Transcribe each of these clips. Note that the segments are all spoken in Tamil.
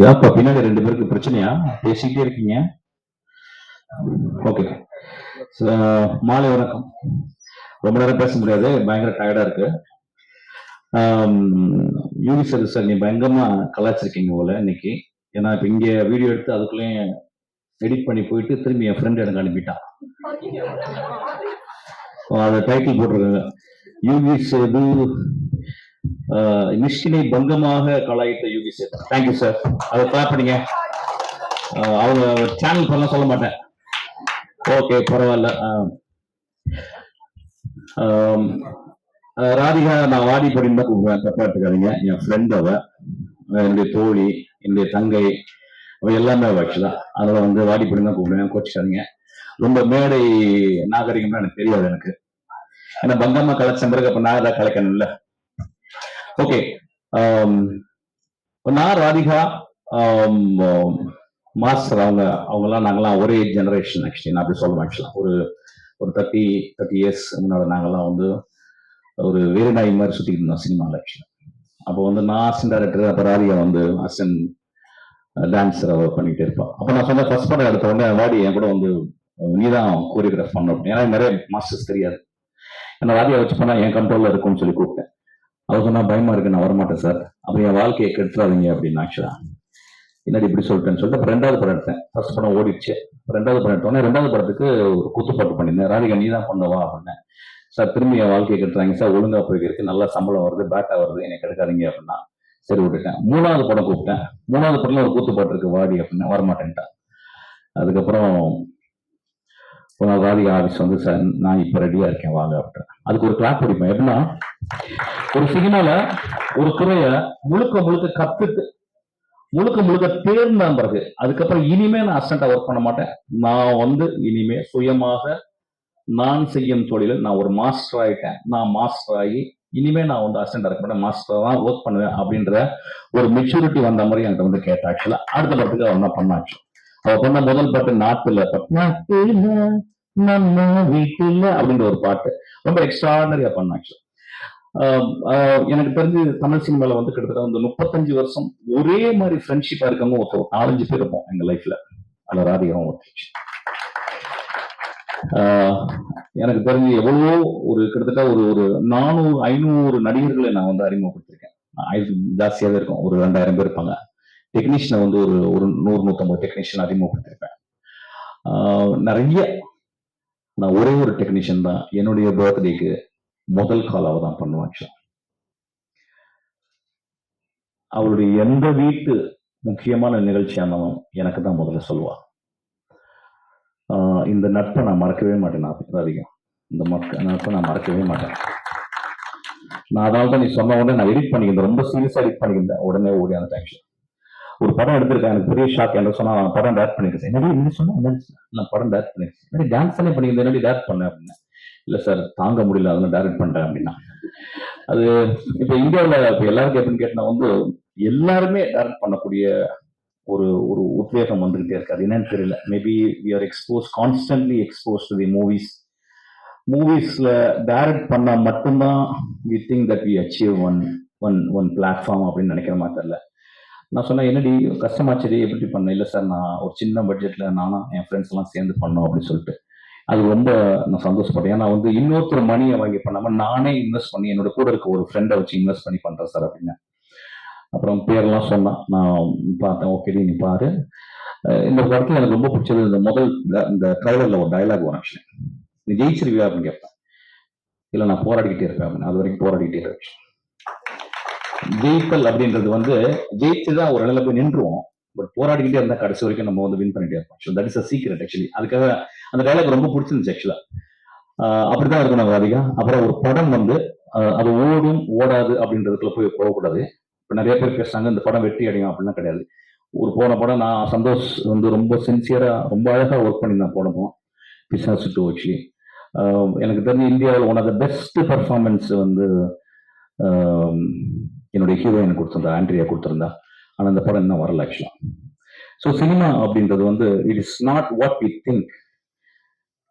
ஏப்பா பின்னாடி ரெண்டு பேருக்கு பிரச்சனையா? பேசிக்கிட்டே இருக்கீங்க. ஓகே. மாலை வணக்கம். ரொம்ப நேரம் பேச முடியாது, பயங்கர டயர்டா இருக்கு. யூவி சார் நீ பயங்கரமா கலாச்சிருக்கீங்க போல இன்னைக்கு. ஏன்னா இப்ப இங்க வீடியோ எடுத்து அதுக்குள்ளேயும் எடிட் பண்ணி போயிட்டு திரும்பி என் ஃப்ரெண்ட் எனக்கு அனுப்பிட்டான். அதை டைட்டில் போட்டிருக்காங்க, யூவி சேது மிஷினை பங்கமாக கலாயிட்ட யூவி சேது. தேங்க்யூ சார், அதை கிளாப் பண்ணீங்க. அவங்க சேனல் பண்ண சொல்ல மாட்டேன். ஓகே, பரவாயில்ல. ராதிகா நான் வாடி படின்னு தான் கூப்பிடுவேன், தப்பா எடுத்துக்காதீங்க. என் ஃப்ரெண்ட் அவ, என்னுடைய தோழி, என்னுடைய தங்கை, அவ எல்லாமே அவ ஆக்சுவலா. அதனால வந்து வாடி படின்னு தான் கூப்பிடுவேன், கோச்சிக்காதீங்க. ரொம்ப மேடை நாகரிகம்னா எனக்கு தெரியாது எனக்கு. ஏன்னா பங்கம்மா கலைச்சந்திரக்கு அப்ப நான் ஏதாவது கலைக்கணும்ல. ஓகே, நான் ராதிகா மாஸ்டர் அவங்கெல்லாம் நாங்கெல்லாம் ஒரே ஜெனரேஷன். ஆக்சுவலி நான் அப்படி சொல்லுவேன். ஆக்சுவலா ஒரு 30 இயர்ஸ் முன்னாடி நாங்கெல்லாம் வந்து ஒரு வேறு நாய் மாதிரி சுத்திட்டு இருந்தோம் சினிமாவில். ஆக்சுவலா அப்போ வந்து நான் அசிஸ்டன்ட் டைரக்டர், அப்போ ராதிகா வந்து அசிஸ்டன்ட் டான்ஸர் அவர் பண்ணிட்டு இருப்பான். அப்போ நான் சொன்ன ஃபர்ஸ்ட் படம் எடுத்த உடனே வாடி என் கூட வந்து நீதான் கோரியோகிராஃப் பண்ண அப்படின்னு. ஏன்னா நிறைய மாஸ்டர்ஸ் தெரியாது. ஏன்னா ராதிகா வச்சு பண்ணா என் கண்ட்ரோல்ல இருக்கும்னு சொல்லி கூப்பிட்டேன். அவர் சொன்னா பயமா இருக்கு, நான் வரமாட்டேன் சார், அப்ப என் வாழ்க்கையை கெட்டுறாதீங்க அப்படின்னு. ஆக்சுவலா என்னடி இப்படி சொல்லிட்டேன்னு சொல்லிட்டு ரெண்டாவது படம் எடுத்தேன். ஃபர்ஸ்ட் படம் ஓடிடுச்சு. ரெண்டாவது படம் எடுத்தோடனே ரெண்டாவது படத்துக்கு ஒரு குத்துப்பாட்டு பண்ணியிருந்தேன். ராதிகா நீ தான் பண்ணவா அப்படின்னேன். சார் திரும்பி என் வாழ்க்கையை கெட்டுறாங்க சார், ஒழுங்கா போயிருக்கு, நல்லா சம்பளம் வருது, பேட்டா வருது, என்னை கெடுக்காதீங்க அப்படின்னா சரி விட்டுட்டேன். மூணாவது படம் கூப்பிட்டேன். மூணாவது படத்துல ஒரு கூத்துப்பாட்டு இருக்கு வாடி அப்படின்னா வரமாட்டேன்ட்டான். அதுக்கப்புறம் ராதிகா ஆஃபீஸ் வந்து சார் நான் இப்ப ரெடியா இருக்கேன் வாங்க அப்படின். அதுக்கு ஒரு கிளாப் அடிப்பேன். எப்படின்னா ஒரு சினிமால ஒரு துறைய முழுக்க முழுக்க கத்துட்டு முழுக்க முழுக்க தேர்ந்த பிறகு அதுக்கப்புறம் இனிமே நான் அசிஸ்டண்டா ஒர்க் பண்ண மாட்டேன். நான் வந்து இனிமே சுயமாக நான் செய்யும் தொழில நான் ஒரு மாஸ்டர் ஆயிட்டேன். நான் மாஸ்டர் ஆகி இனிமே நான் வந்து அசிஸ்டண்டா இருக்க மாட்டேன், மாஸ்டரா தான் ஒர்க் பண்ணுவேன் அப்படின்ற ஒரு மெச்சூரிட்டி வந்த மாதிரி என்கிட்ட வந்து கேட்டா. ஆக்சுவலா அடுத்த படத்துக்கு அவன் தான் பண்ணாச்சு. அவ பண்ண முதல் பாட்டு நாட்டுல நம்ம வீட்டுல அப்படின்ற ஒரு பாட்டு ரொம்ப எக்ஸ்ட்ராடனரியா பண்ணாச்சு. எனக்கு தெரிஞ்சு தமிழ் சினிமால வந்து கிட்டத்தட்ட வந்து 35 வருஷம் ஒரே மாதிரி ஃப்ரெண்ட்ஷிப்பா இருக்கவங்க ஒரு 4-5 பேர் இருப்போம் எங்க லைஃப்ல. அதுல ராதிகாவும் ஒருத்தச்சு. எனக்கு தெரிஞ்சு எவ்வளவோ ஒரு கிட்டத்தட்ட ஒரு 400-500 நடிகர்களை நான் வந்து அறிமுகப்படுத்திருக்கேன். ஜாஸ்தியாவே இருக்கும், ஒரு 2000 பேர் இருப்பாங்க. டெக்னீஷியனை வந்து ஒரு 100-150 டெக்னீஷியன் அறிமுகப்படுத்திருப்பேன். நிறைய நான் ஒரே ஒரு டெக்னீஷியன் தான் என்னுடைய பர்த்டேக்கு முதல் கால் அவ தான் பண்ணுவாச்சு. அவளுடைய எந்த வீட்டு முக்கியமான நிகழ்ச்சியானவன் எனக்கு தான் முதல்ல சொல்லுவா. இந்த நட்பை நான் மறக்கவே மாட்டேன். அதிகம் இந்த நட்பை நான் மறக்கவே மாட்டேன். நான் அதனால தான் நீ சொன்ன உடனே நான் எடிட் பண்ணிக்கிறேன், ரொம்ப சீரியஸா எடிட் பண்ணிக்கிறேன். உடனே ஓடி அந்த டைம் ஒரு படம் எடுத்திருக்கேன். எனக்கு பெரிய ஷாக். என்ன சொன்னா நான் படம் டேரக்ட் பண்ணிருக்கேன். என்ன சொன்னா நான் படம் டேரக்ட் பண்ணிருக்கேன். டான்ஸ் தானே பண்ணிக்கிறேன், என்னடி டேரக்ட் பண்ணேன் அப்படின்னு. இல்ல சார் தாங்க முடியல அதெல்லாம் டைரக்ட் பண்றேன் அப்படின்னா. அது இப்ப இந்தியாவில் இப்ப எல்லாருக்கும் எப்படின்னு கேட்டா வந்து எல்லாருமே டைரக்ட் பண்ணக்கூடிய ஒரு ஒரு உத்வேகம் வந்துகிட்டே இருக்கு. அது என்னன்னு தெரியல. Maybe we are constantly expose to the மூவிஸ்ல டைரக்ட் பண்ணா மட்டும்தான் we think that we achieve one platform அப்படின்னு நினைக்கிற மாதிரி தெரியல. நான் சொன்னேன் என்னடி கஷ்டமாச்சரி எப்படி பண்ணேன். இல்லை சார் நான் ஒரு சின்ன பட்ஜெட்ல நானும் என் ஃப்ரெண்ட்ஸ் எல்லாம் சேர்ந்து பண்ணோம் அப்படின்னு சொல்லிட்டு அது ரொம்ப நான் சந்தோஷப்பட்டேன். ஏன்னா வந்து இன்னொருத்தர் மணியை வாங்கி பண்ணாம நானே இன்வெஸ்ட் பண்ணி என்னோட கூட இருக்க ஒரு ஃப்ரெண்டை வச்சு இன்வெஸ்ட் பண்ணி பண்றேன் சார் அப்படின்னு. அப்புறம் பேரெல்லாம் சொன்னா நான் பார்த்தேன். ஓகே நீ பாரு. இந்த படத்துல எனக்கு ரொம்ப பிடிச்சது இந்த ட்ரைலர்ல ஒரு டைலாக் வரும். ஆக்சுவலி நீ ஜெயிச்சிருவியா அப்படின்னு கேட்பேன். இல்லை நான் போராடிக்கிட்டே இருப்பேன் அப்படின்னு. அது வரைக்கும் போராடிக்கிட்டே இருப்பேன். ஜெயித்தல் அப்படின்றது வந்து ஜெயிச்சுதான் ஒரு இடத்துல போய் நின்றுவோம். பட் போராடிக்கிட்டே இருந்தா கடைசி வரைக்கும் நம்ம வந்து வின் பண்ணிட்டே இருப்போம். That is a secret. Actually அதுக்காக அந்த டைலாக் ரொம்ப பிடிச்சிருந்துச்சு. ஆக்சுவலா அப்படிதான் இருக்கணும் ராதிகா. அப்புறம் ஒரு படம் வந்து அது ஓடும் ஓடாது அப்படின்றதுக்குள்ள போய் போகக்கூடாது. இப்ப நிறைய பேர் பேசுறாங்க இந்த படம் வெற்றி அடையும் அப்படின்னா கிடையாது. ஒரு போன படம் நான் சந்தோஷ் வந்து ரொம்ப சின்சியரா ரொம்ப அழகா ஒர்க் பண்ணி நான் போனோம் பிசாசு 2. ஆக்சுவலி எனக்கு தெரிஞ்ச இந்தியாவில் one of the best performance வந்து என்னுடைய ஹீரோயின் கொடுத்திருந்தா, ஆண்ட்ரியா கொடுத்திருந்தா. ஆனா அந்த படம் இன்னும் வரல. ஆக்சுவலா ஸோ சினிமா அப்படின்றது வந்து it is not what we think.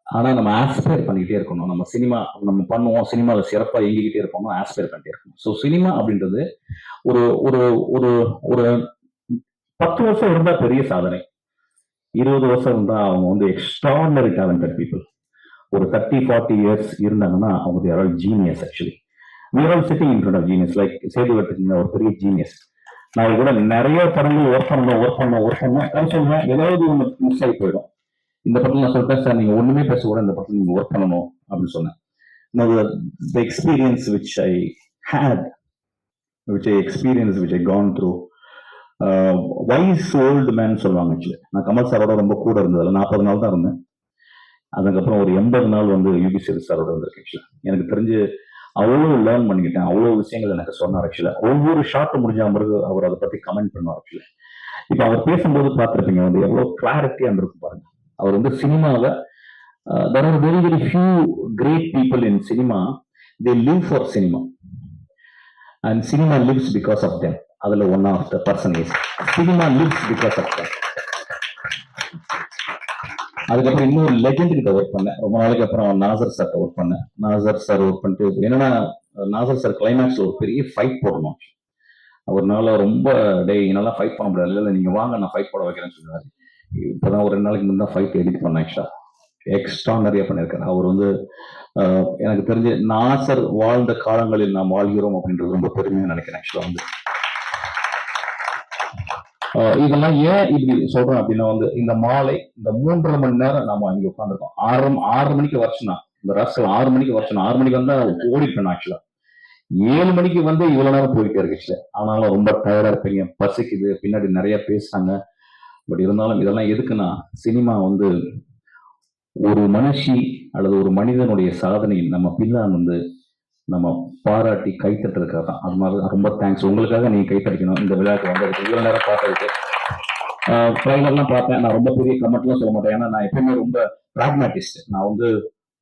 ஆனா நம்ம ஆஸ்பயர் பண்ணிக்கிட்டே இருக்கணும். நம்ம சினிமா நம்ம பண்ணுவோம், சினிமாவில் சிறப்பா இயங்கிக்கிட்டே இருப்போம், ஆஸ்பயர் பண்ணிட்டே இருக்கணும். ஸோ சினிமா அப்படின்றது ஒரு ஒரு ஒரு ஒரு 10 வருஷம் இருந்தா பெரிய சாதனை, 20 வருஷம் இருந்தா அவங்க வந்து எக்ஸ்ட்ராடனரி டேலண்டட் பீப்புள். ஒரு 30-40 இயர்ஸ் இருந்தாங்கன்னா அவங்க யாராவது genius. Actually we are all sitting in front of genius. Like சேதுவட்டுக்கு ஒரு பெரிய ஜீனியஸ். நான் கூட நிறைய படங்கள் ஒர்க் பண்ணணும் சொல்றேன், ஏதாவது ஒன்று மிஸ் ஆகி போயிடும். இந்த படத்தில் நான் சொல்லிட்டேன் சார், நீங்க ஒண்ணுமே பேசக்கூட இந்த படத்தில் நீங்க ஒர்க் பண்ணணும் அப்படின்னு சொன்னேன். The experience which I had, which I gone through, wise old man சொல்லுவாங்க. ஆக்சுவலி நான் கமல் சாரோட ரொம்ப கூட இருந்ததில்ல, 40 நாள் தான் இருந்தேன். அதுக்கப்புறம் ஒரு 80 நாள் வந்து யுபி சேது சாரோட இருந்திருக்கு. ஆக்சுவலி எனக்கு தெரிஞ்சு அவ்வளோ லேர்ன் பண்ணிக்கிட்டேன், அவ்வளோ விஷயங்கள் எனக்கு சொன்னார். ஆக்சுவலா ஒவ்வொரு ஷார்ட் முடிஞ்ச பிறகு அவர் அதை பத்தி கமெண்ட் பண்ணுவார். ஆக்சுவலி இப்ப அவர் பேசும்போது பார்த்துருப்பீங்க வந்து எவ்வளவு கிளாரிட்டியா இருந்திருக்கும் பாருங்க. அவர் வந்து சினிமாவில் there are very very few great people in cinema. They live for cinema and cinema lives because of them. அதுல one of the person is cinema lives because of them. அதுக்கப்புறம் இன்னொரு லெஜெண்ட் கிட்ட ஒர்க் பண்ணேன் ரொம்ப நாளைக்கு அப்புறம், நாசர் சார் ஒர்க் பண்ணேன். நாசர் சார் ஒர்க் பண்ணிட்டு என்னன்னா, நாசர் சார் கிளைமேக்ஸ்ல ஒரு பெரிய ஃபைட் போடணும். அவர்னால ரொம்ப என்னால ஃபைட் பண்ண முடியாது. இல்லை நீங்க வாங்க நான் ஃபைட் போட வைக்கிறேன்னு சொன்னாரு. இப்பதான் ஒரு 2 நாளைக்கு முன்னாடி ஃபைட் எடிட் பண்ணேன். ஆக்சுவலா எக்ஸ்ட்ரா நிறைய பண்ணியிருக்காரு. அவர் வந்து எனக்கு தெரிஞ்சு நாசர் வாழ்ந்த காலங்களில் நாம் வாழ்கிறோம் அப்படின்றது ரொம்ப பெருமையா நினைக்கிறேன். ஆக்சுவலா வந்து இதெல்லாம் ஏன் இப்படி சொல்றேன் அப்படின்னா வந்து இந்த மாலை இந்த 3.5 மணி நேரம் நாம இங்க உட்காந்துருக்கோம். 6 மணிக்கு வருஷம்னா இந்த ராஸ்கல் 6 மணிக்கு வருஷம் 6 மணிக்கு வந்தா ஓடிப்பேன். ஆக்சுவலா 7 மணிக்கு வந்து இவ்வளவு நேரம் போயிட்டே இருக்கு. ஆனாலும் ரொம்ப டயர்டா இருப்பீங்க, பசிக்குது, பின்னாடி நிறைய பேசுறாங்க. பட் இருந்தாலும் இதெல்லாம் எதுக்குன்னா, சினிமா வந்து ஒரு மனுஷி அல்லது ஒரு மனிதனுடைய சாதனை நம்ம பின்னால் வந்து நம்ம பாராட்டி கைத்தட்டுறதுக்காக தான். அது மாதிரி ரொம்ப தேங்க்ஸ். உங்களுக்காக நீங்க கைத்தடிக்கணும். இந்த விழாக்கு வந்ததுக்கு இவ்வளவு நேரம் பார்த்ததுக்கு. ட்ரைலர்லாம் பார்த்தேன். நான் ரொம்ப பெரிய கமெண்ட்லாம் சொல்ல மாட்டேன், ஏன்னா நான் எப்பயுமே ரொம்ப பிராக்மேட்டிஸ்ட். நான் வந்து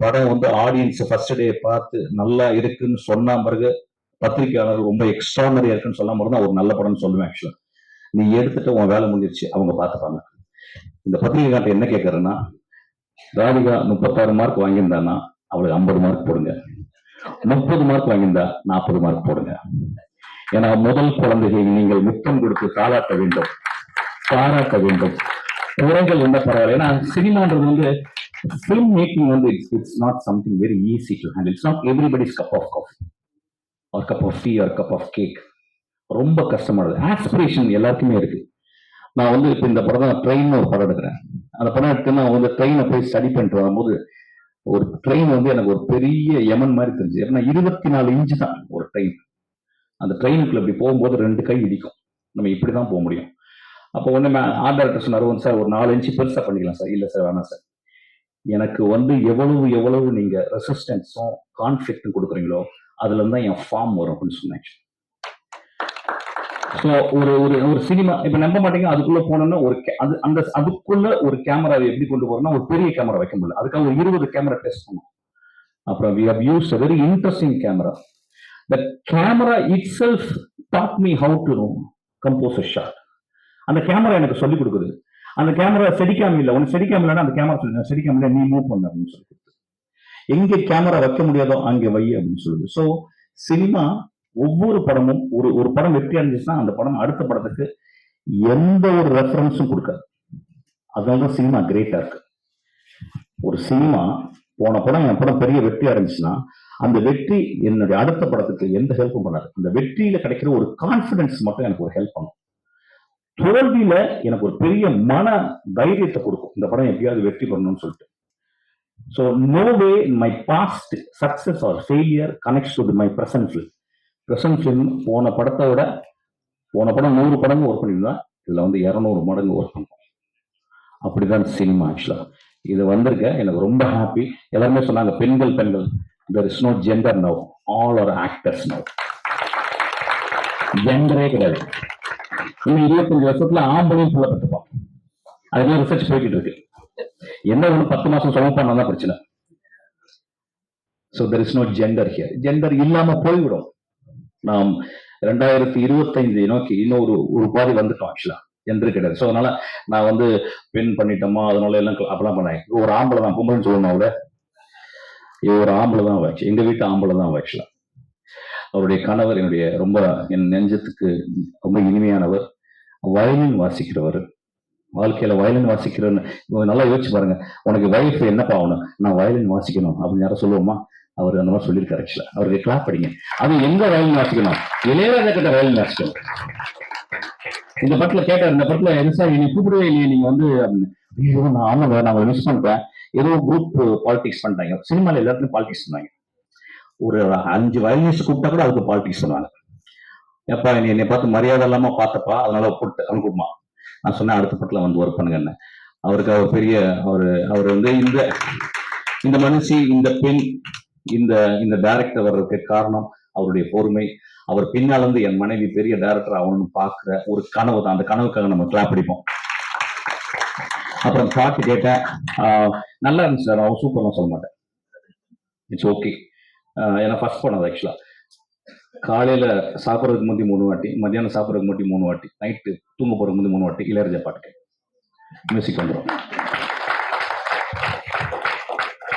படம் வந்து ஆடியன்ஸ் ஃபர்ஸ்ட் டே பார்த்து நல்லா இருக்குன்னு சொன்ன பிறகு பத்திரிகையாளர் ரொம்ப எக்ஸ்ட்ரானரியா இருக்குன்னு சொல்லாம பிறகு நான் ஒரு நல்ல படம்னு சொல்லுவேன். ஆக்சுவலா நீ எடுத்துட்டு உன் வேலை முடிஞ்சிருச்சு, அவங்க பார்த்துப்பாங்க. இந்த பத்திரிகைக்கார்ட்ட என்ன கேட்கறேன்னா, ராதிகா 36 மார்க் வாங்கியிருந்தானா அவளுக்கு 50 மார்க் போடுங்க, 30 மார்க் வாங்கியிருந்தா 40 மார்க் போடுங்க. ஏன்னா முதல் குழந்தையை நீங்கள் முத்தம் கொடுத்து தாளாட்ட வேண்டும், பாராட்ட வேண்டும். குறைகள் என்ன பரவாயில்ல. ஏன்னா சினிமான்றது வந்து film making வந்து it's not something very easy to handle. It's not everybody's cup of coffee or cup of tea or cup of cake. ரொம்ப கஷ்டமானது. ஆஸ்பிரேஷன் எல்லாருக்குமே இருக்கு. நான் வந்து இப்ப இந்த படம் தான் ட்ரெயின் ஒரு படம் எடுக்கிறேன். அந்த படம் எடுத்து நான் வந்து ட்ரெயினை போய் ஸ்டடி பண்ணிட்டு வரும்போது ஒரு ட்ரெயின் வந்து எனக்கு ஒரு பெரிய யமன் மாதிரி தெரிஞ்சு. ஏன்னா 24 இன்ச்சு தான் ஒரு ட்ரெயின். அந்த ட்ரெயினுக்குள்ள இப்படி போகும்போது 2 கை இடிக்கும். நம்ம இப்படிதான் போக முடியும். அப்போ ஒண்ணு ஆர்ட் டைரக்டர் சொன்னார், சார் ஒரு 4 இன்ச்சு பெருசா பண்ணிக்கலாம் சார். இல்ல சார் வேணாம் சார், எனக்கு வந்து எவ்வளவு நீங்க ரெசிஸ்டன்ஸும் கான்ஃபிளிக்டும் கொடுக்குறீங்களோ அதுல இருந்தா என் ஃபார்ம் வரும் அப்படின்னு சொன்னேன். ஸோ ஒரு ஒரு ஒரு சினிமா இப்ப நம்ப மாட்டீங்க, அதுக்குள்ள போனோம்னா ஒரு அதுக்குள்ள ஒரு கேமராவை எப்படி கொண்டு போறோம்னா ஒரு பெரிய கேமரா வைக்க முடியல. அதுக்காக ஒரு 20 கேமரா டெஸ்ட் பண்ணோம். அப்புறம் we have used a very interesting camera. The camera itself taught me how to compose a shot. அந்த கேமரா எனக்கு சொல்லிக் கொடுக்குது. அந்த கேமரா செடிக்காம இல்லை, ஒன்னு செடிக்காம இல்லைன்னா அந்த கேமரா சொல்லி செடிக்காம நீ மூவ் பண்ண அப்படின்னு சொல்லி கொடுத்து, எங்க கேமரா வைக்க முடியாதோ அங்கே வை அப்படின்னு சொல்லுது. ஸோ சினிமா ஒவ்வொரு படமும் ஒரு படம் வெற்றி அடைஞ்சிச்சுன்னா அந்த படம் அடுத்த படத்துக்கு எந்த ஒரு ரெஃபரன்ஸும் கொடுக்காது. அதனாலதான் சினிமா கிரேட்டா இருக்கு. ஒரு சினிமா போன படம் என் படம் பெரிய வெற்றி அடைஞ்சுன்னா அந்த வெற்றி என்னுடைய அடுத்த படத்துக்கு எந்த ஹெல்ப்பும் பண்ணாது. அந்த வெற்றியில கிடைக்கிற ஒரு கான்பிடன்ஸ் மட்டும் எனக்கு ஒரு ஹெல்ப் பண்ணும். தோல்வியில எனக்கு ஒரு பெரிய மன தைரியத்தை கொடுக்கும், இந்த படம் எப்படியாவது வெற்றி பண்ணணும்னு சொல்லிட்டு. So no way my past success or failure connects to my present film. Present film போன படத்தை விட போன படம் 100 படங்கு ஒர்க் பண்ணியிருந்தா இதுல வந்து 200 மடங்கு ஒர்க் பண்ணும். அப்படிதான் சினிமா. ஆக்சுவலா இது வந்திருக்க எனக்கு ரொம்ப ஹாப்பி. எல்லாருமே சொன்னாங்க பெண்கள் there is no gender now, all are actors now. ஜெண்டரே கிடையாது. இன்னும் 25 வருஷத்துல ஆம்பளையும் புள்ள பெற்றுப்பான். அதுல ரிசர்ச் போய்கிட்டு இருக்கு. என்ன ஒண்ணு 10 மாசம் சுமப்பானா தான் பிரச்சனை. So there is no gender here. Gender இல்லாம போய்விடும். நாம் 2025 நோக்கி இன்னொரு பாதி வந்துட்டோம். ஆக்சுவலா என்று கிடையாது. ஸோ அதனால நான் வந்து பெண் பண்ணிட்டோமா அதனால எல்லாம் அப்பெல்லாம் பண்ணேன். ஒரு ஆம்பளை தான், பொம்பளைன்னு சொல்லணும் அவள, ஒரு ஆம்பளை தான் ஆக்சுவலி, எங்க வீட்டு ஆம்பளை தான் ஆக்சுவலா. அவருடைய கணவர் என்னுடைய ரொம்ப என் நெஞ்சத்துக்கு ரொம்ப இனிமையானவர், வயலின் வாசிக்கிறவர். வாழ்க்கையில வயலின் வாசிக்கிறன்னு நல்லா யோசிச்சு பாருங்க. உனக்கு வைஃப் என்னப்பா ஆகணும்? நான் வயலின் வாசிக்கணும் அப்படின்னு யாரும் சொல்லுவோமா? அவர் அந்த மாதிரி சொல்லியிருக்காரு. ஆக்சுவலா அவருக்கு கிளாப் படிங்க. அது எங்க வயலின் வாசிக்கணும்? இளையராஜா கிட்ட வயலின் வாசிக்கணும். இந்த படத்துல கேட்டார், இந்த படத்துல எது சார் நீங்க கூப்பிடவே இல்லையே நீங்க வந்து, ஐயோ நான் ஆமாங்க நான் அவங்களை மிஸ் பண்றேன், ஏதோ குரூப் பாலிடிக்ஸ் பண்றாங்க. சினிமால எல்லாத்துக்கும் பாலிடிக்ஸ் பண்ணாங்க. ஒரு 5 வயலினிஸ்ட் கூப்பிட்டா கூட அதுக்கு பாலிடிக்ஸ் பண்ணுவாங்க. எப்பா என்னை பார்த்து மரியாதை இல்லாம பார்த்தப்பா அதனால கூப்பிட்டு அனுப்புமா. நான் சொன்னேன் அடுத்த படத்துல வந்து ஒர்க் பண்ணுங்க. அவருக்கு அவர் பெரிய அவர் வந்து இந்த மனுஷி, இந்த பெண், இந்த டைரக்டர் வர்றதுக்கு காரணம் அவருடைய பொறுமை. அவர் பின்னால் வந்து என் மனைவி பெரிய டைரக்டர் ஆகணும்னு பாக்குற ஒரு கனவு தான். அந்த கனவுக்காக நம்ம கிளாப் அடிப்போம். அப்புறம் பாட்டு கேட்டேன், நல்லா இருந்துச்சு சார். அவன் சூப்பர்லாம் சொல்ல மாட்டேன், இட்ஸ் ஓகே. ஏன்னா ஃபர்ஸ்ட் பண்ணது ஆக்சுவலா. காலையில சாப்பிட்றதுக்கு முந்தி 3 வாட்டி, மத்தியானம் சாப்பிட்றதுக்கு முந்தி 3 வாட்டி, நைட்டு தூங்க போறதுக்கு முந்தி 3 வாட்டி இளையராஜா பாட்டு மியூசிக் வந்துடும்.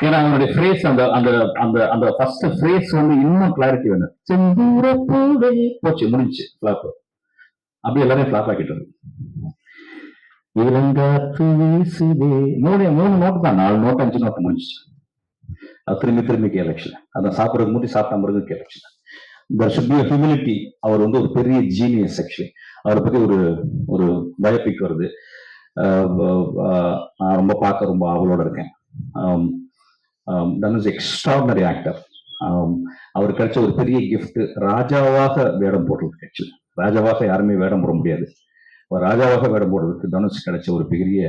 ஏன்னா அவனுடைய ஃப்ரேஸ் அந்த அந்த அந்த அந்த ஃபர்ஸ்ட் ஃப்ரேஸ் வந்து இன்னும் கிளாரிட்டி வேணும். செந்தூர பூவே போச்சு, முடிஞ்சு ஃபிளாப். அப்படி எல்லாரையும் ஃபிளாப் ஆக்கிட்டு இளங்காற்று வீசுதே 3 நோட்டு தான், 4 நோட்டு 5 நோட்டு முடிஞ்சிச்சு. அது திரும்பி கேலக்ஷன். அதான் சாப்பிட்றதுக்கு முந்தி சாப்பிட்ட பிறகு கேலக்ஷன். there should be a humility. அவர் வந்து ஒரு பெரிய ஜீனியஸ் ஆக்சுவலி. அவரை பத்தி ஒரு பயோபிக் வருது. நான் ரொம்ப பார்க்க ரொம்ப ஆவலோட இருக்கேன். Dhanush extraordinary actor. அவருக்கு கிடைச்ச ஒரு பெரிய கிஃப்ட், ராஜாவாக வேடம் போடுறதுக்கு. ஆக்சுவலி ராஜாவாக யாருமே வேடம் போட முடியாது. ராஜாவாக வேடம் போடுறதுக்கு தனுஷ் கிடைச்ச ஒரு பெரிய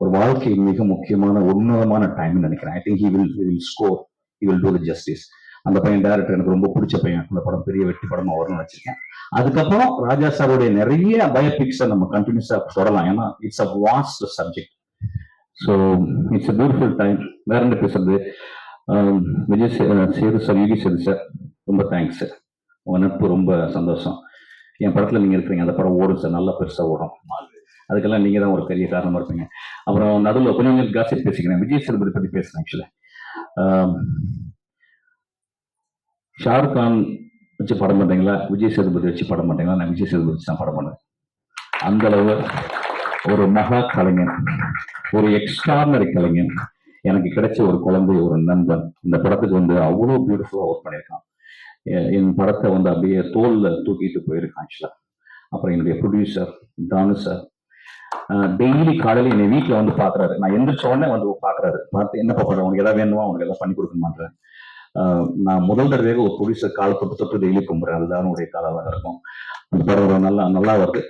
ஒரு வாழ்க்கையின் மிக முக்கியமான உன்னதமான டைம்னு நினைக்கிறேன். I think he will score, he will do the justice. அந்த பையன் டைரக்டர் எனக்கு ரொம்ப பிடிச்ச பையன். அந்த படம் பெரிய வெற்றி படமா வரும்னு வச்சிருக்கேன். அதுக்கப்புறம் ராஜா சாருடைய நிறைய பயோபிக்ஸை நம்ம கண்டினியூஸா தொடரலாம். ஏன்னா it's a vast subject. So it's a beautiful time. வேற என்ன பேசுறது? விஜய் சேது சார், யுகி சேது சார், ரொம்ப தேங்க்ஸ் சார். உங்க நட்பு ரொம்ப சந்தோஷம். என் படத்துல நீங்க இருக்கிறீங்க, அந்த படம் ஓடும் சார், நல்லா பெருசா ஓடும். அதுக்கெல்லாம் நீங்க தான் ஒரு பெரிய காரணமா இருப்பீங்க. அப்புறம் நடுவில் கொஞ்சம் காசிப் பேசிக்கிறேன். விஜய் சேதுபதி பத்தி பேசுறேன். ஆக்சுவலி ஷாருக் கான் வச்சு படம் பண்றீங்களா, விஜய் சேதுபதி வச்சு படம் பண்றீங்களா? நான் விஜய் சேதுபதி வச்சு தான் படம் பண்ணேன். அந்த அளவு ஒரு மகா கலைஞன், ஒரு எக்ஸ்ட்ராடினரி கலைஞன். எனக்கு கிடைச்ச ஒரு குழந்தை, ஒரு நண்பன். இந்த படத்துக்கு வந்து அவ்வளோ பியூட்டிஃபுல்லா ஒர்க் பண்ணியிருக்கான். என் படத்தை வந்து அப்படியே தோல்ல தூக்கிட்டு போயிருக்கான் ஆக்சுவலா. அப்புறம் என்னுடைய ப்ரொடியூசர் தானு சார் டெய்லி காலையில் என்னை வீட்டில் வந்து பாக்குறாரு. நான் எந்திரிச்ச உடனே வந்து பாக்குறாரு. பார்த்து என்னப்பா படம், உனக்கு எதாவது வேணுமா, உனக்கு எதாவது பண்ணி கொடுக்க மாட்டேன். நான் முதல் தடவையாக ஒரு ப்ரொடியூசர் காலை தொட்டு டெய்லி கும்புறேன். அதுதான் உடைய காலாக இருக்கும். அந்த படம் நல்லா வருது,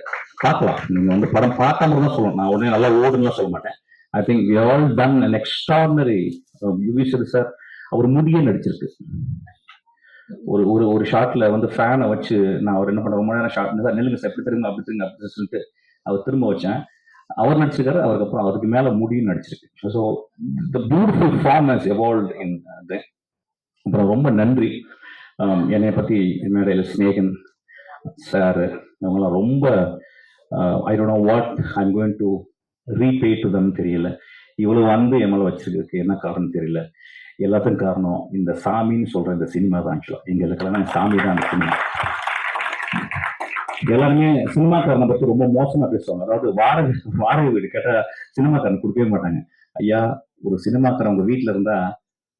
பார்க்கலாம். நீங்க வந்து படம் பார்க்காம தான் சொல்லணும். நான் உடனே நல்லா ஓடுன்னு சொல்ல மாட்டேன். I think we all done an extraordinary. Yuvi sir அவர் முடியே நடிச்சிருக்கு. ஒரு ஷாட்ல வந்து ஃபேனை வச்சு நான் அவர் என்ன பண்ண, ரொம்ப நேரம் ஷாட் நெல்லுங்க சார், எப்படி திரும்ப அப்படி திரும்ப அப்படி சொல்லிட்டு அவர் திரும்ப வச்சேன். அவர் நடிச்சிருக்காரு. அவருக்கு அப்புறம் அதுக்கு மேல முடியும் நடிச்சிருக்கு. So the beautiful form has evolved in then. அப்புறம் ரொம்ப நன்றி. என்னை பத்தி மேடையில் ஸ்நேகன் சார் அவங்களாம் ரொம்ப I don't know what I am going to repay to them தெரியல. இவ்வளவு அன்பு என் மேல வச்சிருக்கிறதுக்கு என்ன காரணம் தெரியல. எல்லாத்துக்கும் காரணம் இந்த சாமின்னு சொல்ற இந்த சினிமா தான். ஆக்சுவலா எங்களுக்கெல்லாம் சாமி தான் அந்த சினிமா. எல்லாருமே சினிமாக்காரனை பத்தி ரொம்ப மோசமா பேசுவாங்க. அதாவது வாடகை வீடு கேட்டா சினிமாக்காரன் கொடுக்கவே மாட்டாங்க. ஐயா, ஒரு சினிமாக்காரன் உங்க வீட்டுல இருந்தா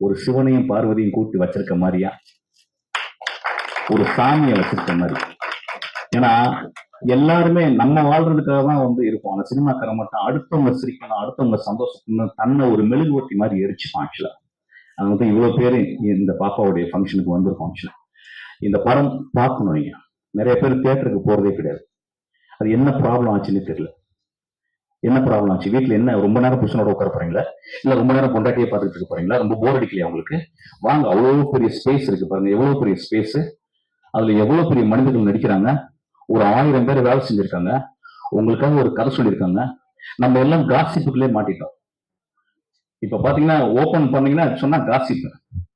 ஒரு சிவனையும் பார்வதியும் கூட்டி வச்சிருக்க மாதிரியா, ஒரு சாமியை வச்சிருக்க மாதிரி. ஏன்னா எல்லாருமே நம்ம வாழ்றதுக்காக தான் வந்து இருக்கும். அந்த சினிமாக்காரன் மட்டும் அடுத்தவங்க சிரிக்கணும், அடுத்தவங்க சந்தோஷப்படணும், தன்னை ஒரு மெழுகுவர்த்தி மாதிரி எரிச்சுப்பான். ஆக்சுவலா அது வந்து இவ்வளவு பேரு இந்த பாப்பாவுடைய ஃபங்க்ஷனுக்கு வந்திருக்கோம். ஆக்சுவலா இந்த படம் பார்க்கணும். நீங்க நிறைய பேர் தியேட்டருக்கு போறதே கிடையாது. அது என்ன ப்ராப்ளம் ஆச்சுன்னு தெரியல. என்ன ப்ராப்ளம் ஆச்சு? வீட்டுல என்ன ரொம்ப நேரம் புருஷனோட உட்கார போறீங்களா, இல்ல ரொம்ப நேரம் பொண்டாட்டியே பார்த்துட்டு இருக்க போறீங்களா? ரொம்ப போர் அடிக்கலையா உங்களுக்கு? வாங்க, அவ்வளவு பெரிய ஸ்பேஸ் இருக்கு பாருங்க. எவ்வளவு பெரிய ஸ்பேஸ், அதுல எவ்வளவு பெரிய மனிதர்கள் நடிக்கிறாங்க. ஒரு 1000 பேர் வேலை செஞ்சிருக்காங்க. உங்களுக்காக ஒரு கதை சொல்லியிருக்காங்க. நம்ம எல்லாம் காசிப்புக்குள்ளே மாட்டிட்டோம். இப்ப பாத்தீங்கன்னா ஓபன் பண்ணீங்கன்னா சொன்னா காசிப்.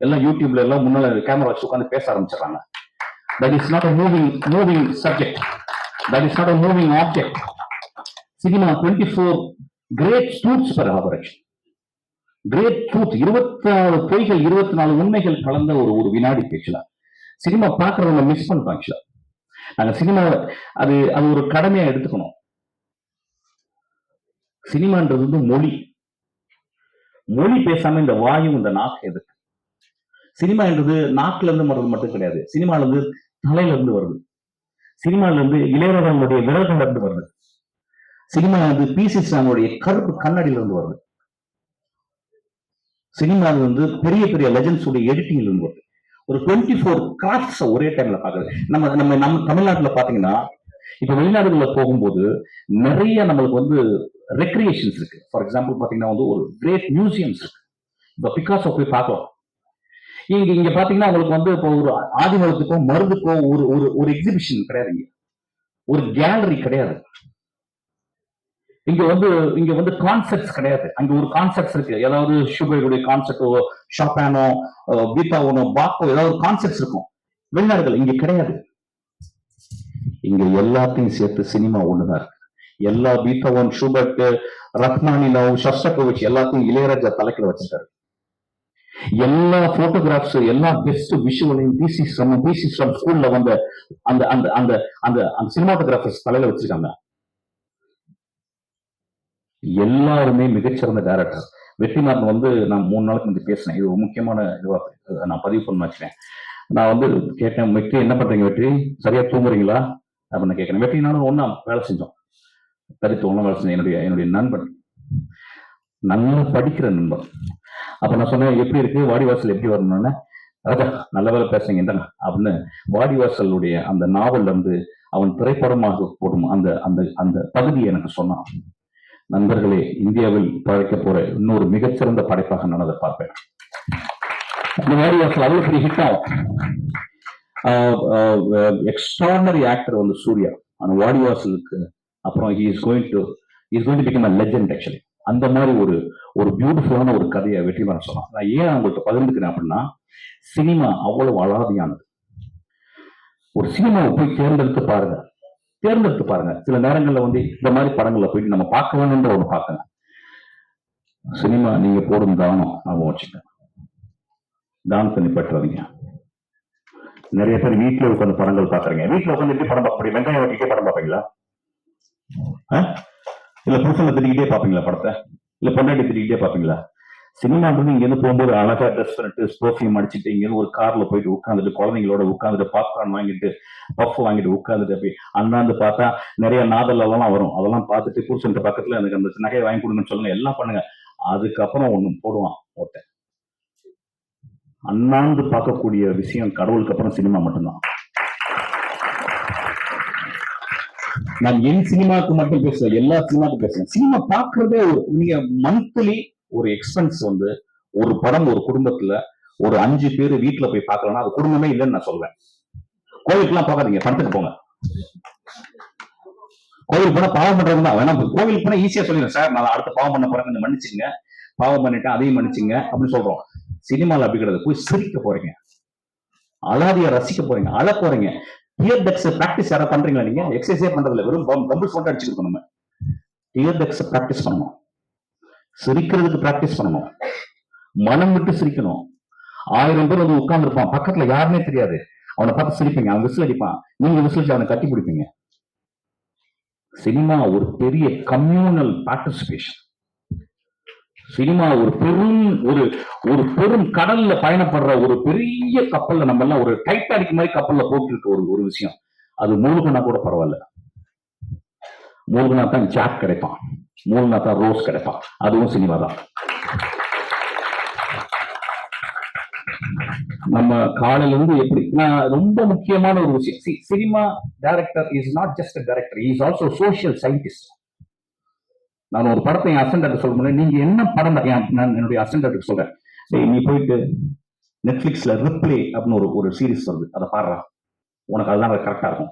எல்லாம் யூடியூப்ல எல்லாம் முன்னால கேமரா வச்சு உட்காந்து பேச ஆரம்பிச்சிடறாங்க. That is not a moving subject. That is not a moving object. Cinema 24 great truths per operation. Great truth, 24 பொய்கள் 24 உண்மைகள் கலந்த ஒரு வினாடி பேச்சுல சினிமா பார்க்கறவங்க மிஸ் பண்ணுவாங்க. நாங்க சினிமாவை அது அது ஒரு கடமையா எடுத்துக்கணும். சினிமான்றது வந்து மொழி பேசாம இந்த வாயும் இந்த நாக்கு எதுக்கு? சினிமா என்றது நாக்குல இருந்து வர்றது மட்டும் கிடையாது. சினிமால இருந்து தலையில இருந்து வருது. சினிமால இருந்து இளையராஜாவுடைய விரல்கள் இருந்து வருது. சினிமா வந்து பி.சி. சாமுடைய கருப்பு கண்ணாடியில இருந்து வருது. சினிமாவில் வந்து பெரிய பெரிய லெஜண்ட்ஸ் உடைய எடிட்டிங்ல இருந்து வருது. ஒரு 24 கிராஃப்ட்ஸ் ஒரே டைம்ல பாக்குறது. நம்ம தமிழ்நாட்டுல பாத்தீங்கன்னா இப்ப வெளிநாடுகள்ல போகும்போது நிறைய நம்மளுக்கு வந்து ரெக்ரியேஷன்ஸ் இருக்கு. ஃபார் எக்ஸாம்பிள் பாத்தீங்கன்னா வந்து ஒரு கிரேட் மியூசியம்ஸ் இருக்கு. இப்ப பிகாசோ போய் பார்க்கலாம். இங்க பாத்தீங்கன்னா உங்களுக்கு வந்து இப்போ ஒரு ஆதிமலத்துக்கோ மருந்துக்கோ ஒரு எக்ஸிபிஷன் கிடையாது. ஒரு கேலரி கிடையாது. இங்க வந்து கான்செப்ட்ஸ் கிடையாது. அங்க ஒரு கான்செப்ட்ஸ் இருக்கு. ஏதாவது ஷுபருடைய கான்செப்டோ, ஷாப்பானோ, பீத்தாவோனோ, பாக்கோ, ஏதாவது ஒரு கான்செப்ட்ஸ் இருக்கும். வெளிநாடுகள் இங்க கிடையாது. இங்க எல்லாத்தையும் சேர்த்து சினிமா ஒண்ணுதான் இருக்கு. எல்லா பீத்தாவோன், ஷூபர்ட், ரத்மானினோவ், ஷோஸ்டாகோவிச் எல்லாத்தையும் இளையராஜா தலைக்கில வச்சிருக்காரு. எல்லா போட்டோகிராஃப்ஸ், எல்லா பெஸ்ட் விஷுவலையும் பிசி ஸ்கூல்ல வந்த அந்த அந்த அந்த அந்த அந்த சினிமாட்டோகிராஃபர்ஸ் தலையில வச்சிருக்காங்க. எல்லாருமே மிகச்சிறந்த டைரக்டர். வெற்றிமாறன் வந்து நான் 3 நாளுக்கு முன்னாடி பேசினேன். இது ஒரு முக்கியமான இதுவா நான் பதிவு பண்ண வச்சுட்டேன். நான் வந்து கேட்டேன், வெற்றி என்ன பண்றீங்க வெற்றி, சரியா தூங்குறீங்களா அப்படின்னு கேட்கிறேன். வெற்றி நானும் ஒண்ணா வேலை செஞ்சோம், தரித்து ஒண்ணா வேலை செஞ்சேன். என்னுடைய நண்பன், நல்லா படிக்கிற நண்பன். அப்ப நான் சொன்னேன், எப்படி இருக்கு வாடிவாசல் எப்படி வரணும்னு. ராஜா நல்ல வேலை பேசுறீங்க இந்தாங்க அப்படின்னு வாடிவாசலுடைய அந்த நாவல்ல இருந்து அவன் திரைப்படமாக போடும் அந்த அந்த அந்த பகுதியை எனக்கு சொன்னான். நண்பர்களே, இந்தியாவில் படைக்க போற இன்னொரு மிகச்சிறந்த படைப்பாக நான் அதை பார்ப்பேன். இந்த வாடிவாசல் அவ்வளவு பெரிய ஹிட் ஆகும். எக்ஸ்ட்ராடனரி ஆக்டர் வந்து சூர்யா. அந்த வாடிவாசலுக்கு அப்புறம் is going to become a legend actually. அந்த மாதிரி ஒரு பியூட்டிஃபுல்லான ஒரு கதையை வெற்றிமாறன் சொன்னான். நான் ஏன் அவங்கள்ட்ட பகிர்ந்துக்கிறேன் அப்படின்னா, சினிமா அவ்வளவு அலாதியானது. ஒரு சினிமாவை போய் தேர்ந்தெடுத்து பாருங்க. சில நேரங்கள்ல வந்து இந்த மாதிரி படங்களை போயிட்டு நம்ம பார்க்க வேணும்ன்ற ஒண்ணு பார்க்கங்க. சினிமா நீங்க போடும் தானம் ஞாபகம் வச்சுக்க. தானத்தை நிப்பற்றாதீங்க. நிறைய பேர் வீட்டுல உட்காந்து படங்கள் பாக்குறீங்க. வீட்டுல உட்காந்து எப்படி படம் பார்க்க முடியும்? வெங்காயம் வட்டிக்கிட்டே படம் பார்ப்பீங்களா? இல்ல புருஷனை திட்டிக்கிட்டே பாப்பீங்களா படத்தை? இல்ல பொண்டாட்டி திட்டிக்கிட்டே பாப்பீங்களா? சினிமா வந்து இங்க இருந்து போகும்போது அழகா ட்ரெஸ் பண்ணிட்டு ஸ்போர்ட்ஸையும் அடிச்சுட்டு இங்க ஒரு கார்ல போயிட்டு உட்காந்துட்டு குழந்தைங்களோட உட்காந்துட்டு பாப்கார்ன் வாங்கிட்டு பஃப் வாங்கிட்டு உட்காந்துட்டு அப்படி அண்ணாந்து பார்த்தா நிறைய நாதல் எல்லாம் வரும். அதெல்லாம் பார்த்துட்டு புருஷன் பக்கத்துல எனக்கு அந்த நகையை வாங்கி கொடுங்கன்னு சொல்லுங்க, எல்லாம் பண்ணுங்க. அதுக்கப்புறம் ஒண்ணு போடுவான் ஒருத்தன். அண்ணாந்து பார்க்கக்கூடிய விஷயம் கடவுளுக்கு அப்புறம் சினிமா மட்டும்தான். நான் என் சினிமாவுக்கு மட்டும் பேசுறேன், எல்லா சினிமாவுக்கும் பேசுறேன். சினிமா பாக்குறதே நீங்க மந்த்லி ஒரு எக்ஸ்பென்ஸ் வந்து ஒரு படம் ஒரு குடும்பத்துல ஒரு 5 பேர் வீட்டுல போய் பார்க்கலன்னா அது குடும்பமே இல்லைன்னு நான் சொல்வேன். கோவிலுக்கு எல்லாம் பார்க்காதீங்க, படத்துக்கு போங்க. கோவிலுக்கு போனா பாவம் பண்றவங்க தான் வேணாம். கோவிலுக்கு போனா ஈஸியா சொல்லிடுறேன், சார் நான் அடுத்த பாவம் பண்ண போறேன், மன்னிச்சுங்க, பாவம் பண்ணிட்டேன் அதையும் மன்னிச்சுங்க அப்படின்னு சொல்றோம். சினிமால அப்படி கிடையாது. போய் சிரிக்க போறீங்க, அலாதியா ரசிக்க போறீங்க, அழ போறீங்க. டியர் டக்ஸ் பிராக்டிஸ் யாரா பண்றீங்களா? நீங்க எக்ஸசைஸே பண்றதுல வெறும் பம்பிள்ஸ் மட்டும் அடிச்சுக்கணும். நம்ம டியர் டக்ஸ் பிராக்டிஸ் பண்ணணும், சிரிக்கிறதுக்கு பிராக்டிஸ் பண்ணணும், மனம் விட்டு சிரிக்கணும். 1000 பேர் வந்து உட்கார்ந்து இருப்பான், பக்கத்துல யாருமே தெரியாது, அவனை பார்த்து சிரிப்பீங்க, அவன் விசில் அடிப்பான், நீங்க விசில் அடிச்சு அவனை கட்டி பிடிப்பீங்க. சினிமா ஒரு பெரிய கம்யூனல் பார்ட்டிசிபேஷன். சினிமா ஒரு பெரும் கடல்ல பயணப்படுற ஒரு பெரிய கப்பல்ல நம்ம எல்லாம் ஒரு டைட்டானிக் மாதிரி கப்பல்ல போட்டு இருக்க ஒரு விஷயம். அது மூழ்குனா கூட பரவாயில்ல. மூழ்குனா தான் ஜாக் கிடைப்பான், மூழ்குனா தான் ரோஸ் கிடைப்பான். அதுவும் சினிமா தான். நம்ம காலையில இருந்து எப்படி ரொம்ப முக்கியமான ஒரு விஷயம். Cinema director is not just director, is also social scientist. நான் ஒரு படத்தை என் அசிஸ்டன்ட் சொல்ல முடியும், நீங்க என்ன படம் நான் என்னுடைய அசிஸ்டன்ட் சொல்றேன், நீ போயிட்டு நெட்ஃபிளிக்ஸ்ல ரிப்ளே அப்படின்னு ஒரு சீரிஸ் வருது, அதை பாடுறா, உனக்கு அதுதான் கரெக்டா இருக்கும்.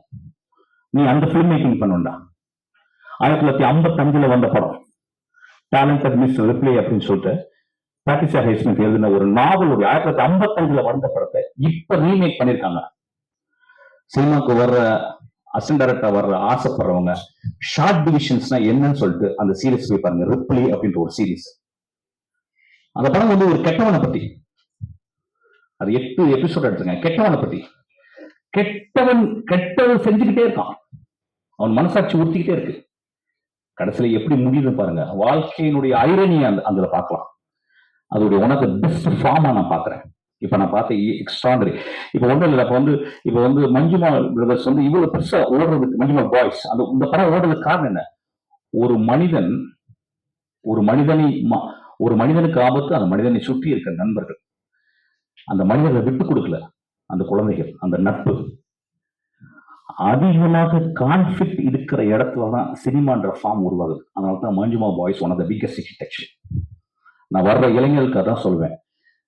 நீ அந்த பிலிம் மேக்கிங் பண்ணுண்டா. 1955 வந்த படம் டேலண்டட் மிஸ் ரிப்ளே அப்படின்னு சொல்லிட்டு பாட்ரிஷியா ஹியூஸ்டன் எழுதின ஒரு நாவல். 1955 வந்த படத்தை இப்ப ரீமேக் பண்ணிருக்காங்க. சினிமாக்கு வர்ற அசிஸ்டன்ட் டைரக்டர் வர்ற ஆசைப்படுறவங்க ஷார்ட் டிவிஷன்ஸ்னா என்னன்னு சொல்லிட்டு அந்த சீரிஸ் போய் பாருங்க. ரிப்ளி அப்படின்ற ஒரு சீரிஸ். அந்த படம் வந்து ஒரு கெட்டவனை பத்தி. அது 8 எபிசோட் எடுத்துங்க. கெட்டவனை பத்தி. கெட்டவன் செஞ்சுக்கிட்டே இருக்கான். அவன் மனசாட்சி உறுத்திக்கிட்டே இருக்கு. கடைசியில எப்படி முடியுதுன்னு பாருங்க. வாழ்க்கையினுடைய ஐரணியை அதுல பார்க்கலாம். அதோடைய ஒன் ஆஃப் த பெஸ்ட் ஃபார்மா நான் பாக்குறேன். இப்ப நான் பார்த்த எக்ஸ்ட்ராடனரி. இப்ப ஒன்றும் இல்லை. இப்ப வந்து மஞ்சுமா பிரதர்ஸ் வந்து இவ்வளவு பெருசா ஓடுறதுக்கு, மஞ்சுமா பாய்ஸ் அந்த இந்த படம் ஓடுறதுக்கு காரணம் என்ன? ஒரு மனிதனுக்கு ஆபத்து, அந்த மனிதனை சுற்றி இருக்கிற நண்பர்கள், அந்த மனிதர்களை விட்டு கொடுக்கல, அந்த குழந்தைகள், அந்த நட்பு. அதிகமாக கான்ஃபிளிக்ட் இருக்கிற இடத்துலதான் சினிமான்ற ஃபார்ம் உருவாகுது. அதனாலதான் Manjummel boys one of the biggest hit. நான் வர்ற இளைஞர்களுக்கு அதான் சொல்வேன்.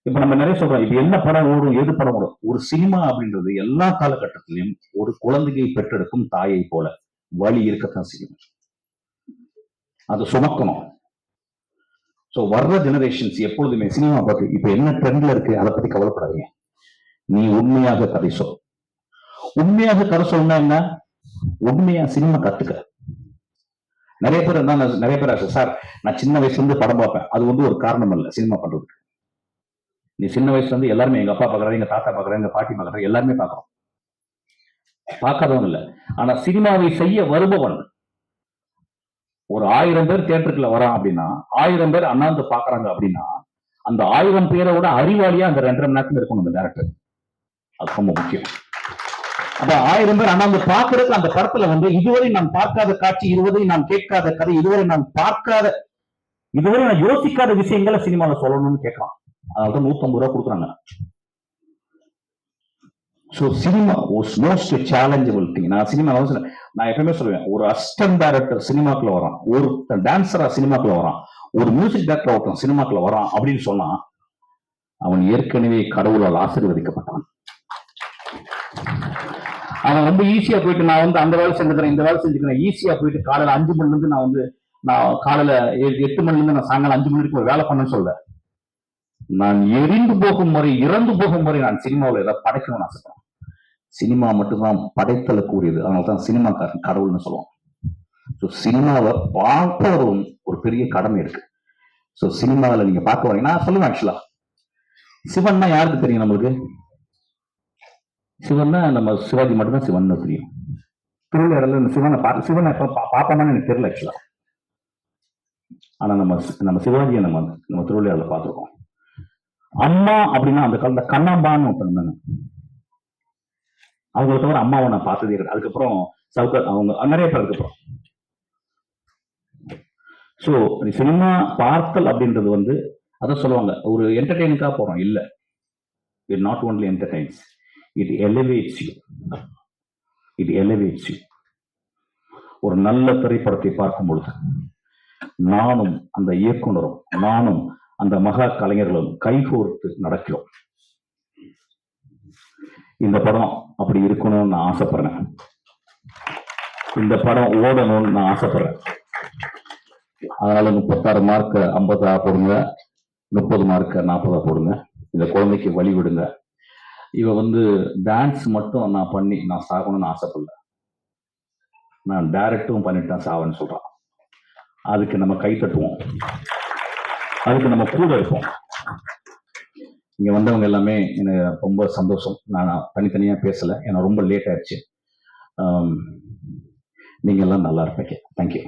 இப்ப நம்ம நிறைய சொல்றோம், இப்ப என்ன படம் ஓடும், எது படம் ஓடும். ஒரு சினிமா அப்படின்றது எல்லா காலகட்டத்திலையும் ஒரு குழந்தையை பெற்றெடுக்கும் தாயை போல வழி இருக்கத்தான் செய்யும். அது சுமக்கணும். சோ வர்ற ஜெனரேஷன்ஸ் எப்பொழுதுமே சினிமா பார்த்து இப்ப என்ன ட்ரெண்ட்ல இருக்கு அதை பத்தி கவலைப்படாதீங்க. நீ உண்மையாக கதை சொல். உண்மையாக கதை சொல்லணும். என்ன உண்மையா சினிமா கத்துக்க. நிறைய பேர் சார் நான் சின்ன வயசுல இருந்து படம் பார்ப்பேன். அது வந்து ஒரு காரணம் இல்ல சினிமா பண்றதுக்கு. நீ சின்ன வயசுல இருந்து எல்லாருமே, எங்க அப்பா பாக்குறாரு, எங்க தாத்தா பாக்குறாரு, எங்க பாட்டி பாக்குறாரு, எல்லாருமே பாக்குறோம். பார்க்காதவன் இல்ல. ஆனா சினிமாவை செய்ய வருபவன் ஒரு 1000 பேர் தியேட்டருக்குள்ள வரான் அப்படின்னா, 1000 பேர் அண்ணாந்து பாக்குறாங்க அப்படின்னா, அந்த 1000 பேரோட அறிவாளியா அந்த 2.5 மணி நேரத்துல இருக்கணும் அந்த டேரக்டர். அது ரொம்ப முக்கியம். அப்ப 1000 பேர் அண்ணாந்து பாக்குறதுக்கு அந்த படத்துல வந்து இதுவரை நான் பார்க்காத காட்சி, இதுவரை நான் கேட்காத கதை, இதுவரை நான் யோசிக்காத விஷயங்களை சினிமாவில் சொல்லணும்னு கேட்கலாம். அதனால 150 ரூபாய் கொடுக்குறாங்க. So cinema was most challengeable thing. நான் எப்பவுமே சொல்லுவேன், ஒரு அசிஸ்டன்ட் டைரக்டர் சினிமாக்குள்ள வரான், ஒரு டான்சரா சினிமாக்குள்ள வரான், ஒரு மியூசிக் டைரக்டர் ஒருத்தன் சினிமாக்குள்ள வரான் அப்படின்னு சொன்னா அவன் ஏற்கனவே கடவுளால் ஆசீர்வதிக்கப்பட்டான். அவன் ரொம்ப ஈஸியா போயிட்டு நான் வந்து அந்த வேலை செஞ்சுக்கிறேன், இந்த வேலை செஞ்சுக்கிறேன், ஈஸியா போயிட்டு காலையில 5 மணில இருந்து நான் காலையில 8 மணில இருந்து நான் சாயங்காலம் 5 மணி வரைக்கும் ஒரு வேலை பண்ணேன்னு சொல்ல. நான் இறந்து போகும் வரை நான் சினிமாவில் ஏதாவது படைக்கணும்னு ஆசைப்படுறேன். சினிமா மட்டும்தான் படைத்தல கூடியது. அதனால்தான் சினிமாக்காரன் கடவுள்னு சொல்லுவோம். ஸோ சினிமாவை பார்ப்பவரும் ஒரு பெரிய கடமை இருக்கு. ஸோ சினிமாவில் நீங்க பார்க்க வரீங்க. நான் சொல்லுவேன் ஆக்சுவலா, சிவன்னா யாருக்கு தெரியும்? நம்மளுக்கு சிவன்னா நம்ம சிவாஜி மட்டும்தான் சிவன் தெரியும். திருவிழாவில் சிவனை பார்ப்போம்னு எனக்கு தெரியல ஆக்சுவலா. ஆனா நம்ம சிவாஜியை நம்ம திருவிழாவில் பார்த்துருக்கோம். அம்மா அப்படின்னா அந்த காலத்துல கண்ணாம்பான்னு ஒருத்தங்க, அவங்களை தவிர அம்மாவை நான் பார்த்ததே கிடையாது. அதுக்கப்புறம் சவுகர், அவங்க நிறைய பேர் அதுக்கப்புறம். ஸோ சினிமா பார்த்தல் அப்படின்றது வந்து அதான் சொல்லுவாங்க, ஒரு என்டர்டெயினுக்காக போறோம் இல்ல. It not only entertains, it elevates you. ஒரு நல்ல திரைப்படத்தை பார்க்கும் பொழுது நானும் அந்த இயக்குனரும், நானும் அந்த மகா கலைஞர்களும் கைகோர்த்து நடக்கிறோம். இந்த படம் அப்படி இருக்கணும்னு நான் ஆசைப்படுறேன். இந்த படம் ஓடணும்னு நான் ஆசைப்படுறேன். அதனால 36 மார்க்க 50 போடுங்க, 30 மார்க்க 40 போடுங்க. இந்த குழந்தைக்கு வழி விடுங்க. இவ வந்து டான்ஸ் மட்டும் நான் பண்ணி நான் சாகணும்னு ஆசைப்படல. நான் டைரக்டும் பண்ணிட்டு தான் சாவன்னு சொல்றான். அதுக்கு நம்ம கை தட்டுவோம், அதுக்கு நம்ம கூட இருப்போம். இங்க வந்தவங்க எல்லாமே எனக்கு ரொம்ப சந்தோஷம். நான் தனித்தனியா பேசல, ஏன்னா ரொம்ப லேட் ஆயிடுச்சு. நீங்க எல்லாம் நல்லா இருப்பீங்க. தேங்க்யூ.